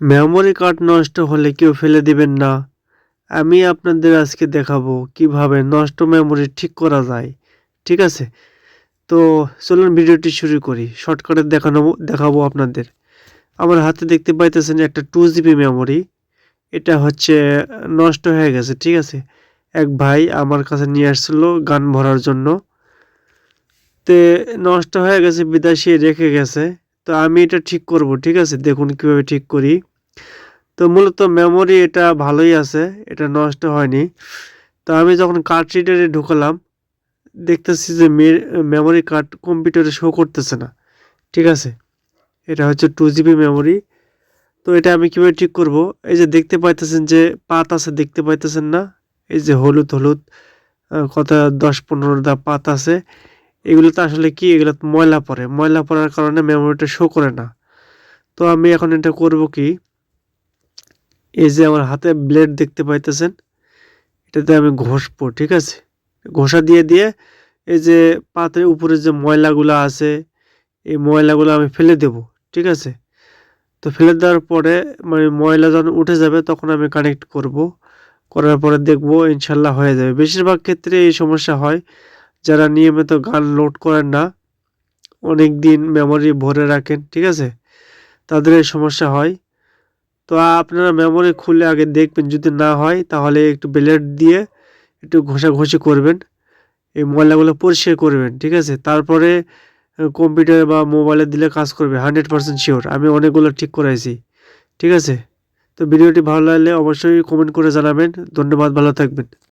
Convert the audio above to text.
Memory card নষ্ট হলে কেউ ফেলে দিবেন না। আমি আপনাদের আজকে দেখাবো কিভাবে নষ্ট মেমোরি ঠিক করা যায়। ঠিক আছে? তো চলুন ভিডিওটি শুরু করি। শর্টকাটে দেখাবো আপনাদের। আমার হাতে দেখতে পাইতেছেন একটা 2 জিবি মেমোরি। এটা হচ্ছে নষ্ট হয়ে গেছে। ঠিক আছে? এক ভাই আমার কাছে নিয়ে আসছিল গান ভরার জন্য। তে নষ্ট হয়ে গেছে বিধায় সে রেখে গেছে। তো আমি এটা ঠিক করব। ঠিক আছে? দেখুন কিভাবে ঠিক করি। তো মূলত মেমোরি এটা ভালোই আছে, এটা নষ্ট হয়নি। তো আমি যখন কার্ড রিডারে ঢুকালাম, দেখতেছি যে মেমোরি কার্ড কম্পিউটারে শো করতেছে না। ঠিক আছে? এটা হচ্ছে 2 জিবি মেমোরি। তো এটা আমি কিভাবে ঠিক করব? এই যে দেখতে পাইতেছেন যে পাত আছে, দেখতে পাইতেছেন না? এই যে হলুদ, হলুদ কত 10-15 টা পাত আছে। এগুলোতে আসলে কি? এগুলোতে ময়লা পড়ে। ময়লা পড়ার কারণে মেমোরিটা শো করে না। তো আমি এখন এটা করব কি? এই যে আমার হাতে ব্লেড দেখতে পাইতেছেন, এটাতে আমি ঘষবো। ঠিক আছে? ঘষা দিয়ে এই যে পাতের উপরে যে ময়লাগুলা আছে, এই ময়লাগুলো আমি ফেলে দেব। ঠিক আছে? তো ফেলে দেওয়ার পরে মানে ময়লা যখন উঠে যাবে তখন আমি কানেক্ট করব। করার পরে দেখবো ইনশাল্লাহ হয়ে যাবে। বেশিরভাগ ক্ষেত্রে এই সমস্যা হয় যারা নিয়মিত গান লোড করেন না, অনেকদিন মেমোরি ভরে রাখেন। ঠিক আছে? তাদের এই সমস্যা হয়। তো আপনারা মেমোরি খুলে আগে দেখবেন, যদি না হয় তাহলে একটু ব্লেড দিয়ে একটু ঘষাঘষি করবেন। এই ময়লাগুলো পরিষ্কার করবেন। ঠিক আছে? তারপরে কম্পিউটারে বা মোবাইলে দিলে কাজ করবে 100% শিওর। আমি অনেকগুলো ঠিক করাইছি। ঠিক আছে? তো ভিডিওটি ভালো লাগলে অবশ্যই কমেন্ট করে জানাবেন। ধন্যবাদ, ভালো থাকবেন।